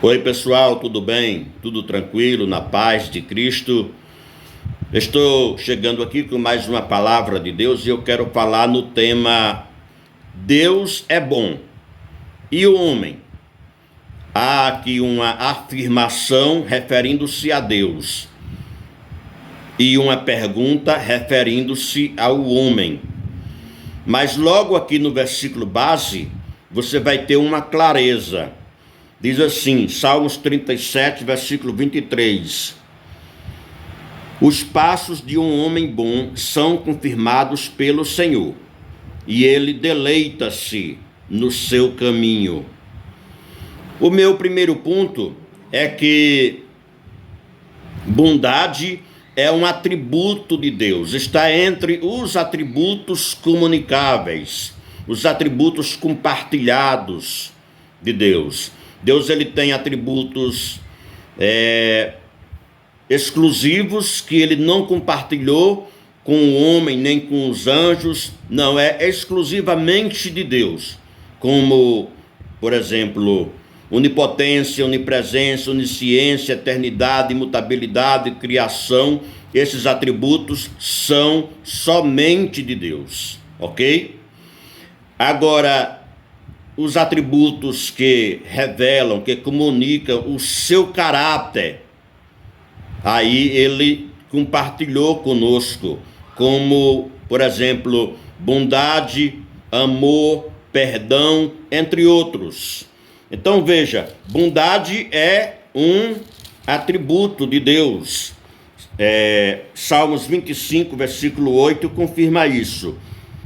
Oi, pessoal, tudo bem? Tudo tranquilo, na paz de Cristo? Estou chegando aqui com mais uma palavra de Deus e eu quero falar no tema Deus é bom e o homem. Há aqui uma afirmação referindo-se a Deus e uma pergunta referindo-se ao homem. Mas logo aqui no versículo base, você vai ter uma clareza. Diz assim, Salmos 37, versículo 23. Os passos de um homem bom são confirmados pelo Senhor, e ele deleita-se no seu caminho. O meu primeiro ponto é que bondade é um atributo de Deus, está entre os atributos comunicáveis, os atributos compartilhados de Deus. Deus ele tem atributos exclusivos que ele não compartilhou com o homem nem com os anjos, não, é exclusivamente de Deus, como, por exemplo, onipotência, onipresença, onisciência, eternidade, imutabilidade, criação. Esses atributos são somente de Deus, ok? Agora, os atributos que revelam, que comunicam o seu caráter, aí ele compartilhou conosco, como, por exemplo, bondade, amor, perdão, entre outros. Então veja, bondade é um atributo de Deus. Salmos 25, versículo 8, confirma isso.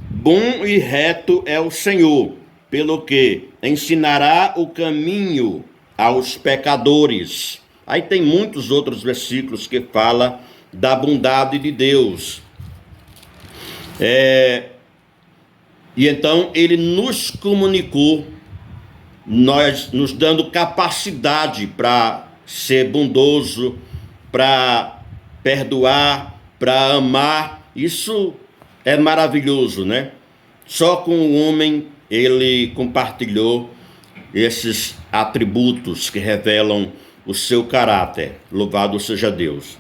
Bom e reto é o Senhor, pelo que ensinará o caminho aos pecadores. Aí tem muitos outros versículos que falam da bondade de Deus. E então ele nos comunicou, nos dando capacidade para ser bondoso, para perdoar, para amar. Isso é maravilhoso, né? Só com o homem ele compartilhou esses atributos que revelam o seu caráter. Louvado seja Deus.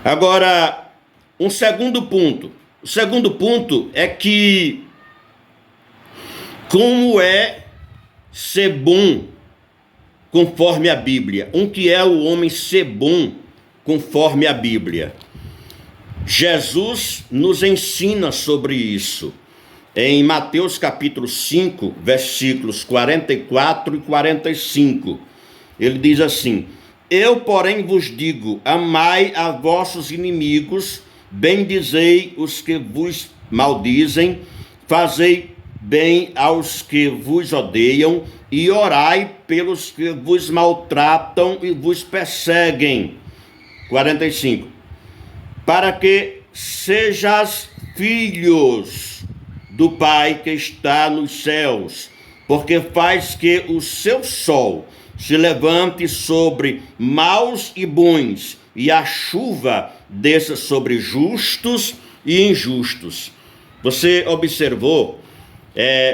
Agora, um segundo ponto. O segundo ponto é que como é ser bom conforme a Bíblia? Um que é o homem ser bom conforme a Bíblia? Jesus nos ensina sobre isso. Em Mateus capítulo 5, versículos 44 e 45, ele diz assim: Eu, porém, vos digo, amai a vossos inimigos, bendizei os que vos maldizem, fazei bem aos que vos odeiam, e orai pelos que vos maltratam e vos perseguem. 45. Para que sejais filhos do Pai que está nos céus, porque faz que o seu sol se levante sobre maus e bons, e a chuva desça sobre justos e injustos. Você observou?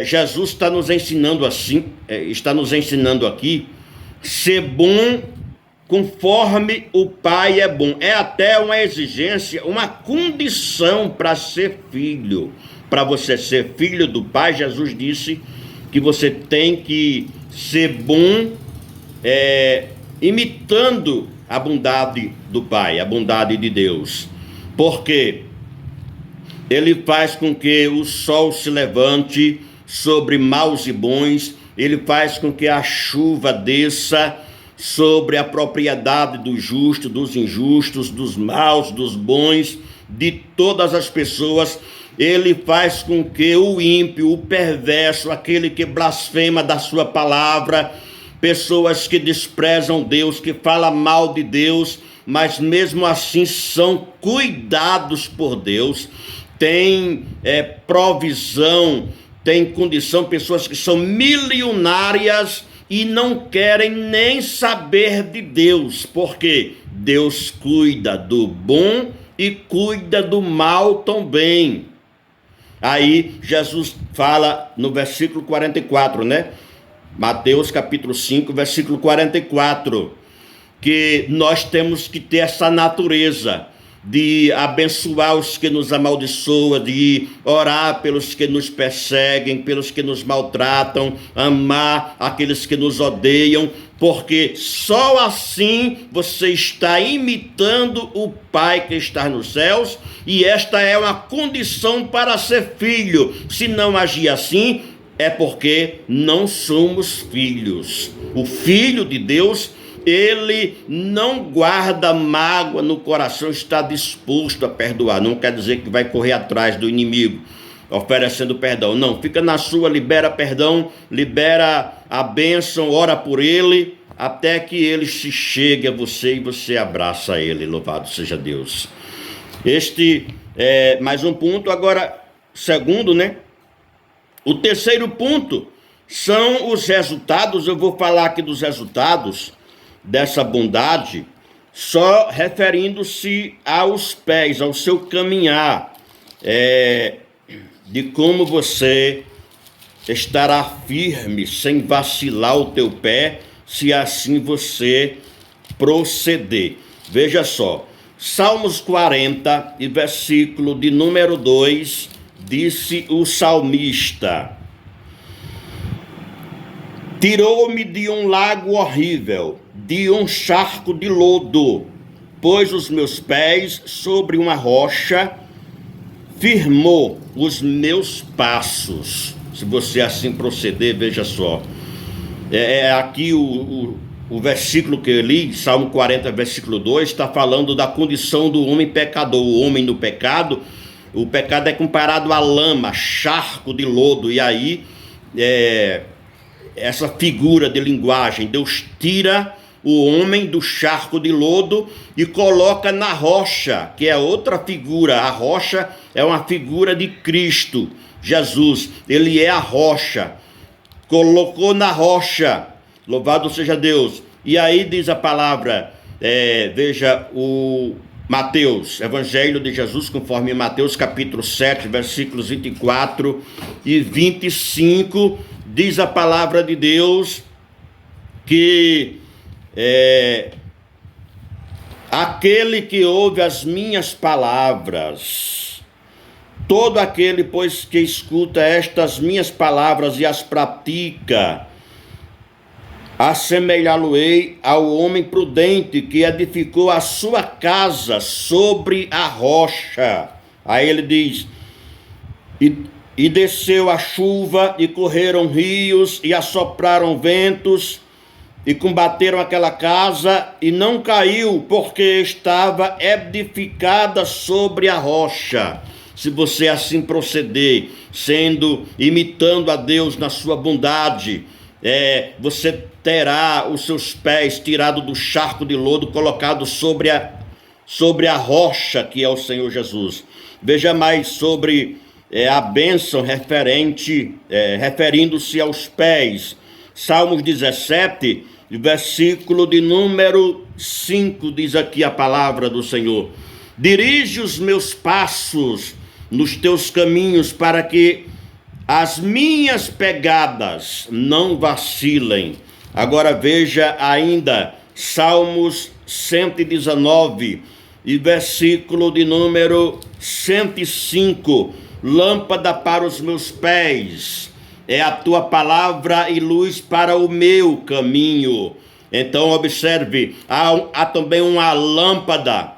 Jesus está nos ensinando assim, está nos ensinando aqui, ser bom conforme o Pai é bom. É até uma exigência, uma condição para ser filho. Para você ser filho do Pai, Jesus disse que você tem que ser bom, imitando a bondade do Pai, a bondade de Deus. Porque ele faz com que o sol se levante sobre maus e bons, ele faz com que a chuva desça sobre a propriedade do justo, dos injustos, dos maus, dos bons, de todas as pessoas. Ele faz com que o ímpio, o perverso, aquele que blasfema da sua palavra, pessoas que desprezam Deus, que falam mal de Deus, mas mesmo assim são cuidados por Deus, tem provisão, tem condição, pessoas que são milionárias e não querem nem saber de Deus, porque Deus cuida do bom e cuida do mal também. Aí Jesus fala no versículo 44, né? Mateus capítulo 5, versículo 44, que nós temos que ter essa natureza de abençoar os que nos amaldiçoam, de orar pelos que nos perseguem, pelos que nos maltratam, amar aqueles que nos odeiam, porque só assim você está imitando o Pai que está nos céus, e esta é uma condição para ser filho. Se não agir assim, é porque não somos filhos. O Filho de Deus, ele não guarda mágoa no coração, está disposto a perdoar. Não quer dizer que vai correr atrás do inimigo oferecendo perdão. Não, fica na sua, libera perdão, libera a bênção, ora por ele, até que ele se chegue a você e você abraça ele. Louvado seja Deus. Este é mais um ponto. Agora, segundo, o terceiro ponto são os resultados. Eu vou falar aqui dos resultados dessa bondade, só referindo-se aos pés, ao seu caminhar, de como você estará firme, sem vacilar o teu pé, se assim você proceder. Veja só, Salmos 40 e versículo de número 2, disse o salmista: tirou-me de um lago horrível, de um charco de lodo, pôs os meus pés sobre uma rocha, firmou os meus passos. Se você assim proceder, veja só. Aqui o versículo que eu li, Salmo 40, versículo 2, está falando da condição do homem pecador. O homem no pecado, o pecado é comparado à lama, charco de lodo, e aí essa figura de linguagem, Deus tira o homem do charco de lodo e coloca na rocha, que é outra figura. A rocha é uma figura de Cristo Jesus, ele é a rocha, colocou na rocha, louvado seja Deus. E aí diz a palavra, veja o Mateus, Evangelho de Jesus, conforme Mateus capítulo 7, versículos 24 e 25, diz a palavra de Deus que aquele que ouve as minhas palavras, todo aquele, pois, que escuta estas minhas palavras e as pratica, assemelhá-lo-ei ao homem prudente que edificou a sua casa sobre a rocha. Aí ele diz: e desceu a chuva, e correram rios, e assopraram ventos, e combateram aquela casa, e não caiu, porque estava edificada sobre a rocha. Se você assim proceder, imitando a Deus na sua bondade, você terá os seus pés tirados do charco de lodo, colocado sobre a rocha, que é o Senhor Jesus. Veja mais sobre a bênção referindo-se aos pés. Salmos 17, versículo de número 5, diz aqui a palavra do Senhor: dirige os meus passos nos teus caminhos, para que as minhas pegadas não vacilem. Agora veja ainda Salmos 119 e versículo de número 105: lâmpada para os meus pés é a tua palavra e luz para o meu caminho. Então observe, há também uma lâmpada,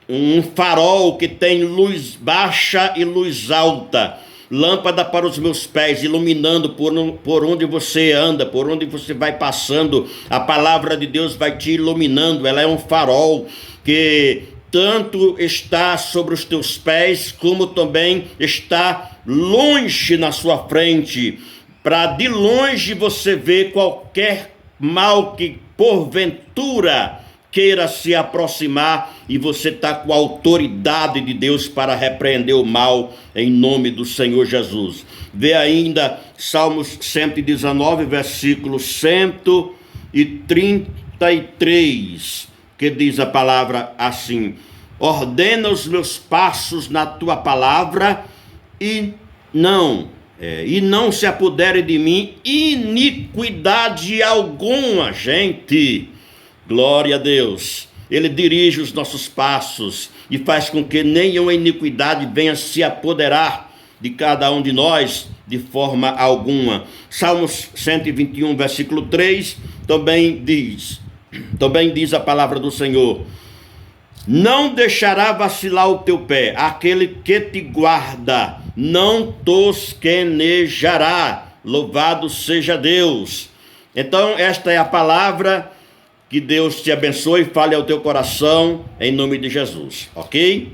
um farol que tem luz baixa e luz alta. Lâmpada para os meus pés, iluminando por onde você anda, por onde você vai passando. A palavra de Deus vai te iluminando. Ela é um farol que tanto está sobre os teus pés, como também está longe na sua frente, para de longe você ver qualquer mal que porventura queira se aproximar, e você está com a autoridade de Deus para repreender o mal em nome do Senhor Jesus. Vê ainda Salmos 119, versículo 133, que diz a palavra assim: ordena os meus passos na tua palavra e não E não se apodere de mim iniquidade alguma, gente. Glória a Deus. Ele dirige os nossos passos e faz com que nenhuma iniquidade venha se apoderar de cada um de nós de forma alguma. Salmos 121, versículo 3, também diz a palavra do Senhor: não deixará vacilar o teu pé, aquele que te guarda não tosquenejará. Louvado seja Deus. Então esta é a palavra. Que Deus te abençoe e fale ao teu coração, em nome de Jesus, ok?